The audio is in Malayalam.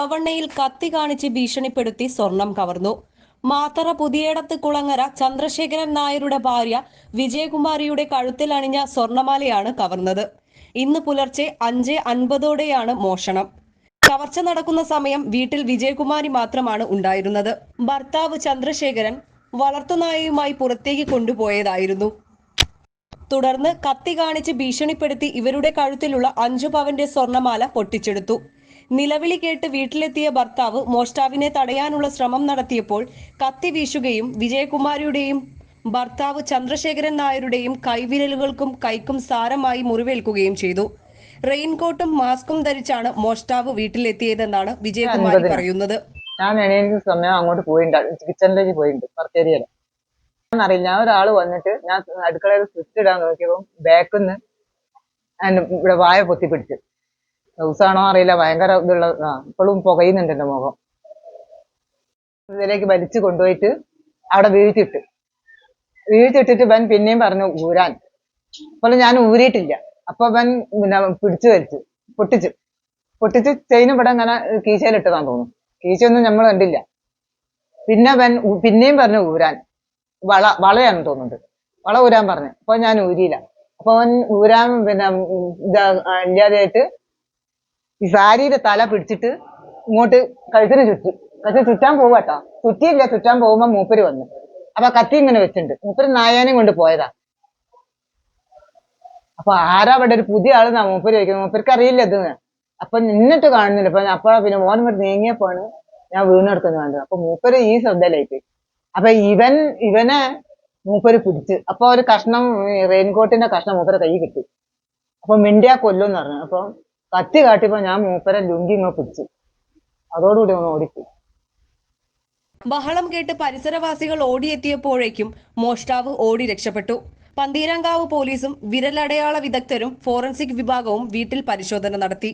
ഒളവണ്ണയിൽ കത്തി കാണിച്ച് ഭീഷണിപ്പെടുത്തി സ്വർണം കവർന്നു. മാത്തറ പുതിയേടത്ത് കുളങ്ങര ചന്ദ്രശേഖരൻ നായരുടെ ഭാര്യ വിജയകുമാരിയുടെ കഴുത്തിൽ അണിഞ്ഞ സ്വർണമാലയാണ് കവർന്നത്. ഇന്ന് പുലർച്ചെ 5:50ഓടെയാണ് മോഷണം. കവർച്ച നടക്കുന്ന സമയം വീട്ടിൽ വിജയകുമാരി മാത്രമാണ് ഉണ്ടായിരുന്നത്. ഭർത്താവ് ചന്ദ്രശേഖരൻ വളർത്തുനായയുമായി പുറത്തേക്ക് കൊണ്ടുപോയതായിരുന്നു. തുടർന്ന് കത്തി കാണിച്ച് ഭീഷണിപ്പെടുത്തി ഇവരുടെ കഴുത്തിലുള്ള 5 പവന്റെ സ്വർണമാല പൊട്ടിച്ചെടുത്തു. നിലവിളി കേട്ട് വീട്ടിലെത്തിയ ഭർത്താവ് മോഷ്ടാവിനെ തടയാനുള്ള ശ്രമം നടത്തിയപ്പോൾ കത്തി വീശുകയും വിജയകുമാരിയുടെയും ഭർത്താവ് ചന്ദ്രശേഖരൻ നായരുടെയും കൈവിരലുകൾക്കും കൈക്കും സാരമായി മുറിവേൽക്കുകയും ചെയ്തു. റെയിൻകോട്ടും മാസ്കും ധരിച്ചാണ് മോഷ്ടാവ് വീട്ടിലെത്തിയതെന്നാണ് വിജയകുമാരി പറയുന്നത്. ഞാൻ എണീക്കുന്ന സമയം അങ്ങോട്ട് പോയിട്ടുണ്ട്, കിച്ചണിലേക്ക് പോയിട്ടുണ്ട്, വർക്കേരിയയില്. അറിയില്ല, ഞാൻ ഒരാള് വന്നിട്ട് ഞാൻ അടുക്കളയിൽ സ്വിച്ച് ഇടാൻ നോക്കിയപ്പോൾ ബാക്കിന്ന് ഇവിടെ വായ പൊത്തിപ്പിടിച്ച്. ദിവസമാണോ അറിയില്ല, ഭയങ്കര ഇതുള്ള ഇപ്പോഴും പുകയുന്നുണ്ട് എന്റെ മുഖം. ഇതിലേക്ക് വലിച്ചു കൊണ്ടുപോയിട്ട് അവിടെ വീഴ്ത്തിട്ടിട്ട് ബൻ പിന്നെയും പറഞ്ഞു ഊരാൻ. അപ്പോൾ ഞാൻ ഊരിയിട്ടില്ല. അപ്പൊ ബൻ പിന്നെ പിടിച്ചു വലിച്ചു പൊട്ടിച്ച് ചെയിൻ ഇവിടെ ഇങ്ങനെ കീശയിലിട്ടതാന്ന് തോന്നുന്നു. കീശയൊന്നും നമ്മൾ കണ്ടില്ല. പിന്നെ ബൻ പിന്നെയും പറഞ്ഞു ഊരാൻ. വളയാണെന്ന് തോന്നുന്നുണ്ട്. വള ഊരാൻ പറഞ്ഞു. അപ്പൊ ഞാൻ ഊരിയില്ല. അപ്പൊ അവൻ ഊരാൻ പിന്നെ ഇല്ലാതെയായിട്ട് ഈ സാരിയുടെ തല പിടിച്ചിട്ട് ഇങ്ങോട്ട് കഴുത്തിന് ചുറ്റാൻ പോവാട്ടോ. ചുറ്റാൻ പോകുമ്പോ മൂപ്പര് വന്നു. അപ്പൊ കത്തി ഇങ്ങനെ വെച്ചിട്ടുണ്ട്. മൂപ്പര് നായാനെയും കൊണ്ട് പോയതാ. അപ്പൊ ആരാ അവിടെ ഒരു പുതിയ ആള് മൂപ്പര് ചോദിക്കുന്നത്. മൂപ്പർക്ക് അറിയില്ല ഇത്. അപ്പൊ നിന്നിട്ട് കാണുന്നില്ല. അപ്പൊ പിന്നെ മോൻ ഇവിടെ നീങ്ങിയപ്പോണ് ഞാൻ വീണെടുക്കുന്നത് കണ്ടത്. അപ്പൊ മൂപ്പര് ഈ ശ്രദ്ധയിലായിട്ട്. അപ്പൊ ഇവനെ മൂപ്പര് പിടിച്ച്. അപ്പൊ ഒരു കഷ്ണം റെയിൻകോട്ടിന്റെ കഷ്ണം മൂപ്പരെ കൈ കിട്ടി. അപ്പൊ മിണ്ടിയാ കൊല്ലുമെന്ന് പറഞ്ഞു. അപ്പൊ കത്തി കാട്ടിയപ്പോ ഞാൻ മൂപ്പരെ ലുങ്കി ഇങ്ങോ പിടിച്ചു. അതോടുകൂടി ഒന്ന് ഓടിപ്പോയി. ബഹളം കേട്ട് പരിസരവാസികൾ ഓടിയെത്തിയപ്പോഴേക്കും മോഷ്ടാവ് ഓടി രക്ഷപ്പെട്ടു. പന്തീരാങ്കാവ് പോലീസും വിരലടയാള വിദഗ്ധരും ഫോറൻസിക് വിഭാഗവും വീട്ടിൽ പരിശോധന നടത്തി.